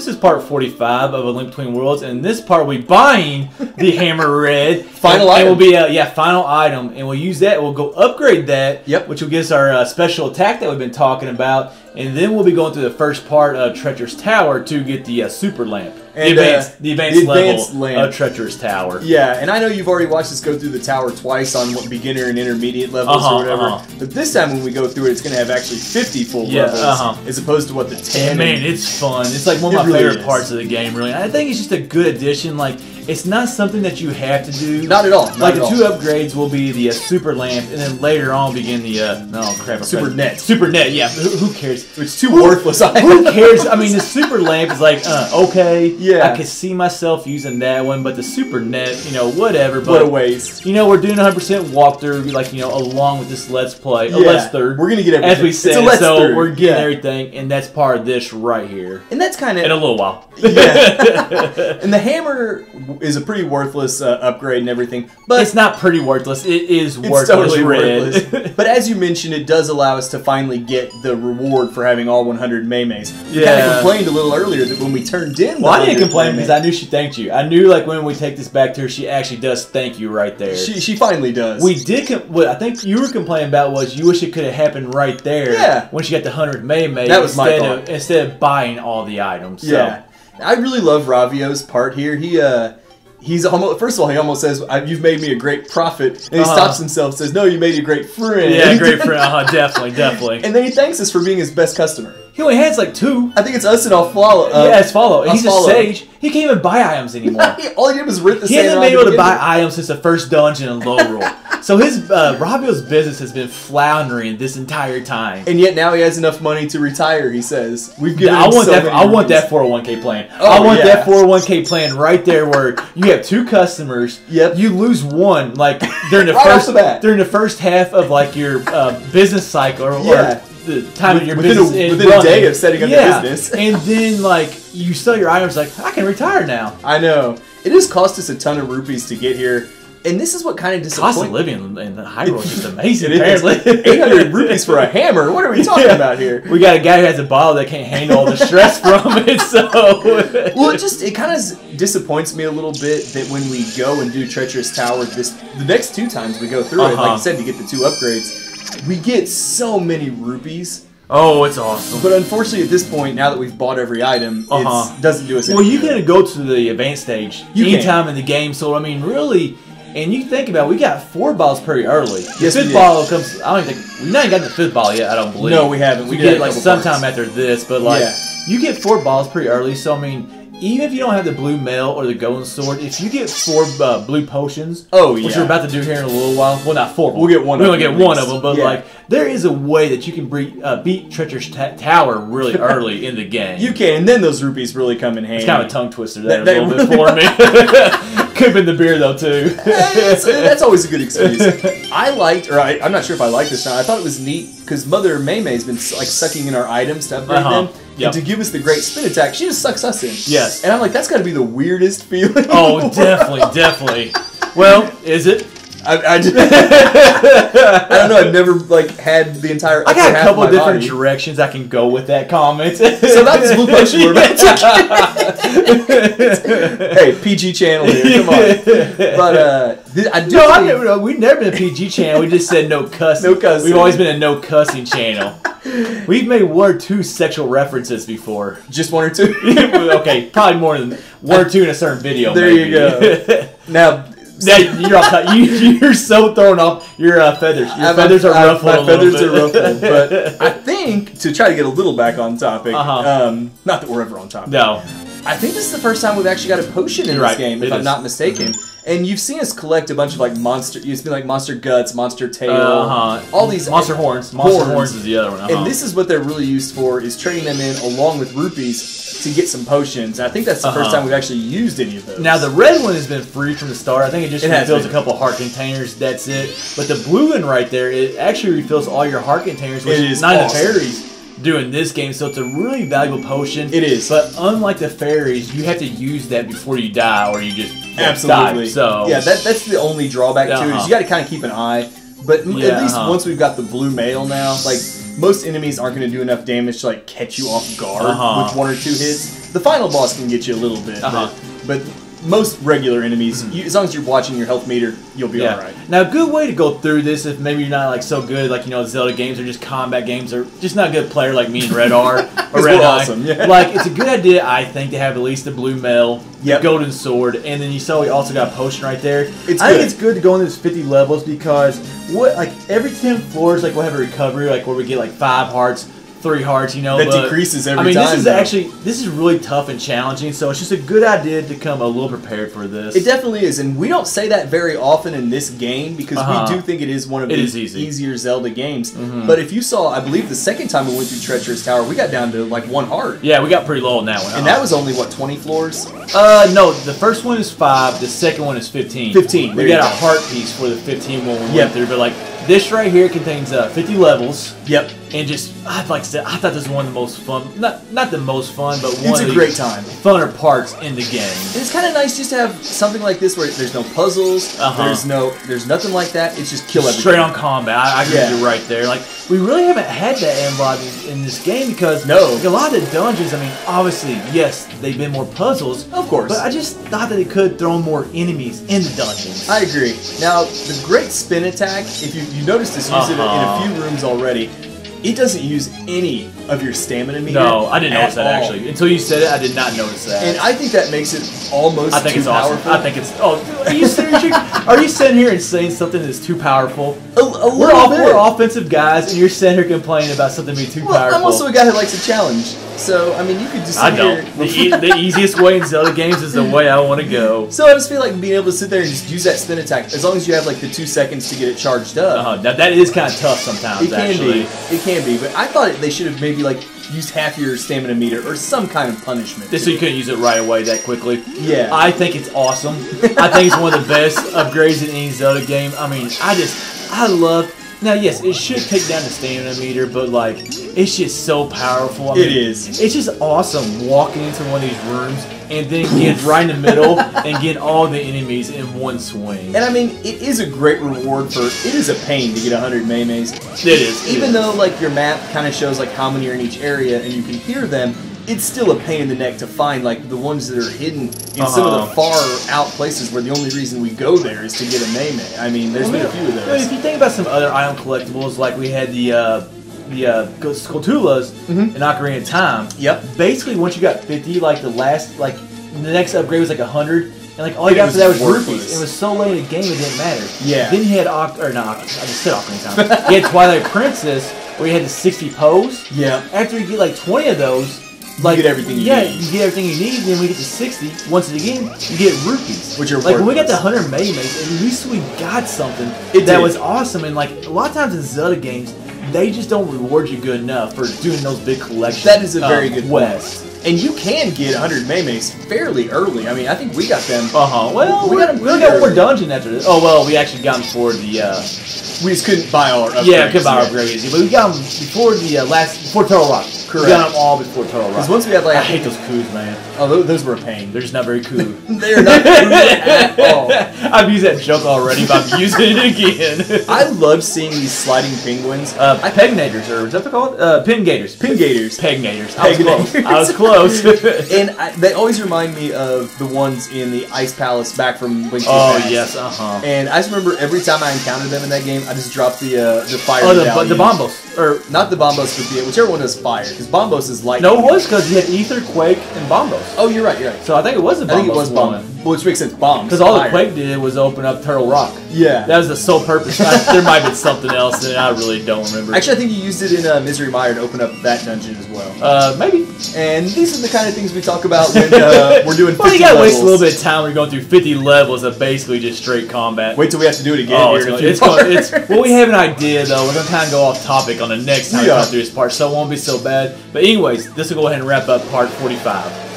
this is part 45 of A Link Between Worlds, and in this part we'll be buying the Hammer Red. Final item. It will be a final item, and we'll use that. We'll go upgrade that, which will give us our special attack that we've been talking about, and then we'll be going through the first part of Treacherous Tower to get the super lamp. And the advanced level of Treacherous Tower. Yeah, and I know you've already watched us go through the tower twice on beginner and intermediate levels or whatever. But this time when we go through it, it's going to have actually 50 full levels as opposed to what the 10. Man, it's fun. It's like one of my favorite parts of the game, really. I think it's just a good addition. Like, it's not something that you have to do. Not at all. Like, the 2 upgrades will be the super lamp, and then later on begin the super net. Super net, yeah. Who cares? It's too worthless. Who cares? I mean, the super lamp is like, okay. Yeah. I could see myself using that one, but the super net, you know, whatever. But, what a waste. You know, we're doing 100% walkthrough, like, you know, along with this Let's Play. A Let's Third. We're going to get everything. As we said, so we're getting everything, and that's part of this right here. And that's kind of... In a little while. Yeah. And the hammer is a pretty worthless upgrade and everything. But it's not pretty worthless. It is worthless. It's totally worthless. But as you mentioned, it does allow us to finally get the reward for having all 100 Maymays. You kind of complained a little earlier that when we turned in Well, I didn't complain because I knew she thanked you. I knew, like, when we take this back to her, she actually does thank you right there. She finally does. We did... what I think you were complaining about was you wish it could have happened right there. Yeah. When she got the 100 Maymay. That was my thought. Instead of buying all the items. So. Yeah. I really love Ravio's part here. He's almost, first of all, he almost says, "You've made me a great prophet," and he stops himself and says, "No, you made a great friend." Yeah, great friend. Definitely. And then he thanks us for being his best customer. He only has like 2. I think it's us and I'll follow. Yeah, it's follow. He's a sage. He can't even buy items anymore. All he did was rip the He hasn't been able to buy items since the first dungeon in Low Roll. So his Ravio's business has been floundering this entire time. And yet now he has enough money to retire, he says. We've given him I want that 401k plan. I want that 401k plan right there where you have 2 customers. Yep. You lose one like during the during the first half of like your business cycle or the time of your business within a day of setting up your business. And then like you sell your items like I can retire now. I know. It has cost us a ton of rupees to get here. And this is what kind of disappoints. Cost of living in Hyrule is just amazing. Apparently, 800 rupees for a hammer. What are we talking about here? We got a guy who has a bottle that can't handle all the stress from it. So, well, it kind of disappoints me a little bit that when we go and do Treacherous Tower, the next 2 times we go through it, like I said, to get the 2 upgrades, we get so many rupees. Oh, it's awesome. But unfortunately, at this point, now that we've bought every item, it doesn't do us anything. Well, you're going to go to the advanced stage anytime in the game. So, I mean, really. And you think about it, we got 4 bottles pretty early. The 5th bottle comes, I don't think, we've not even gotten the 5th bottle yet, I don't believe. No, we haven't. We get it like sometime after this, but like, you get 4 bottles pretty early, so I mean, even if you don't have the blue mail or the golden sword, if you get 4 blue potions, which we're about to do here in a little while, well, not 4 of them. We'll get one we only get one of them, but like, there is a way that you can beat Treacherous Tower really early in the game. You can, and then those rupees really come in handy. It's kind of a tongue twister there a little bit for me. Could have been the beer though too. That's always a good excuse. I'm not sure if I like this now. I thought it was neat because Mother Maymay's been like sucking in our items to upgrade them. And to give us the great spin attack, she just sucks us in. Yes. And I'm like, that's got to be the weirdest feeling. Oh, definitely. Well, is it? I don't know. I've never like had the entire. I got a couple of different directions I can go with that comment. So about this blue potion we're about to Hey, PG channel here. Come on. But I do. We've never been a PG channel. We just said no cussing. No cussing. We've always been a no cussing channel. We've made 1 or 2 sexual references before. Just 1 or 2. Okay, probably more than 1 or 2 in a certain video. There you go. Now. You're so thrown off your feathers. Your feathers are ruffled. My feathers are ruffled. But I think, to try to get a little back on topic, not that we're ever on topic. No. I think this is the first time we've actually got a potion in this game, if I'm not mistaken. And you've seen us collect a bunch of like monster. You've been like monster guts, monster tail, all these monster horns. Monster horns is the other one. And this is what they're really used for: is trading them in along with rupees to get some potions. And I think that's the first time we've actually used any of those. Now the red one has been free from the start. I think it just refills a couple heart containers. That's it. But the blue one right there, it actually refills all your heart containers, which is 9 of fairies do in this game, so it's a really valuable potion. It is. But unlike the fairies, you have to use that before you die, or you just absolutely die. So yeah, that's the only drawback to it. Is you got to kind of keep an eye. But at least once we've got the blue mail now, like most enemies aren't going to do enough damage to like catch you off guard with 1 or 2 hits. The final boss can get you a little bit, but most regular enemies, as long as you're watching your health meter, you'll be alright. Now, a good way to go through this, if maybe you're not like so good, like Zelda games or just combat games, or just not a good player like me and Red are, or Red Eye. Awesome, yeah. Like, it's a good idea, I think, to have at least the blue mail, the golden sword, and then you saw we also got a potion right there. I think it's good to go into those 50 levels because every 10 floors, like we'll have a recovery, like where we get like 5 hearts. 3 hearts, That decreases every time. This is really tough and challenging, so it's just a good idea to come a little prepared for this. It definitely is, and we don't say that very often in this game because we do think it is one of the easier Zelda games. But if you saw, I believe the second time we went through Treacherous Tower, we got down to like 1 heart. Yeah, we got pretty low on that one. And that was only, what, 20 floors? No, the first one is 5, the second one is 15. 15. We got a heart piece for the 15 one we went through, but like, this right here contains 50 levels. Yep. And just, like I said, I thought this was one of the most fun, not the most fun, but one of the great time. Funner parts in the game. And it's kind of nice just to have something like this where there's no puzzles, there's nothing like that. It's just kill everything. Straight on combat. I agree with you right there. Like, we really haven't had that in this game because like, a lot of the dungeons, I mean, obviously, yes, they've been more puzzles. Of course. But I just thought that they could throw more enemies in the dungeons. I agree. Now, the great spin attack, if you noticed this, use it in a few rooms already. It doesn't use any of your stamina meter. No, I didn't notice that actually. Until you said it, I did not notice that. And I think that makes it almost too powerful. Awesome. I think it's. Oh, are you serious? Are you sitting here and saying something that's too powerful? We're offensive guys, and you're sitting here complaining about something being too powerful. I'm also a guy who likes a challenge. So, I mean, you could just sit here. The easiest way in Zelda games is the way I want to go. So I just feel like being able to sit there and just use that spin attack, as long as you have like the 2 seconds to get it charged up. Now that is kind of tough sometimes, It can be, but I thought they should have maybe like used half your stamina meter or some kind of punishment. So you couldn't use it right away that quickly. Yeah. I think it's awesome. I think it's one of the best upgrades in any Zelda game. I mean, I love... Now, yes, it should take down the stamina meter, but, like, it's just so powerful. I mean, it is. It's just awesome walking into one of these rooms and then getting right in the middle and getting all the enemies in one swing. And, I mean, it is a great reward for... It is a pain to get 100 Maymays. It is. Even though, like, your map kind of shows, like, how many are in each area and you can hear them, it's still a pain in the neck to find like the ones that are hidden in some of the far out places where the only reason we go there is to get a Maymay. I mean, there's been a few of those. If you think about some other item collectibles, like we had the Skulltulas in Ocarina of Time. Yep. Basically, once you got 50, like the next upgrade was like 100. And like all you got for that was rupees. It was so late in the game it didn't matter. Yeah. Then you had I just said Ocarina of Time. You had Twilight Princess where you had the 60 pose. Yeah. After you get like 20 of those, like, you get everything you need. You get everything you need, and then we get to 60. Once again, you get rupees. Which are like when we got the 100 Maymays, at least we got something that was awesome. And like a lot of times in Zelda games, they just don't reward you good enough for doing those big collections. That is a very good point. And you can get 100 Maymays fairly early. I mean, I think we got them. Well, we got one more dungeon after this. Oh well, we actually got them for the. We just couldn't buy all our upgrades. Yeah, couldn't buy our upgrades, but we got them before the before Turtle Rock. Correct. We got them all before Turtle Rock. Because once we had like... I hate those coups, man. Oh, those were a pain. They're just not very cool. They're not cool at all. I've used that joke already, but I'm using it again. I love seeing these sliding penguins. Pegnators, or is that called? Pingators. Pingators. Pegnators. I was close. And they always remind me of the ones in the Ice Palace back from Link to the Past. Oh, yes, And I just remember every time I encountered them in that game, I just dropped the fire medallion. The bombos. Or not the bombos, but whichever one does fire. Because bombos is lightning. No, it was because you had Ether, Quake, and bombos. Oh, you're right, you're right. So I think it was the bombos. I think it was bomb. Which makes sense, bombs. Because all the Quake did was open up Turtle Rock. Yeah. That was the sole purpose. There might have been something else, and I really don't remember. Actually, I think you used it in Misery Mire to open up that dungeon as well. Maybe. And these are the kind of things we talk about when we're doing 50 well, you gotta levels. waste a little bit of time when you're going through 50 levels of basically just straight combat. Wait till we have to do it again. Oh, well, we have an idea, though. We're going to kind of go off topic on the next time we come through this part, so it won't be so bad. But anyways, this will go ahead and wrap up part 45.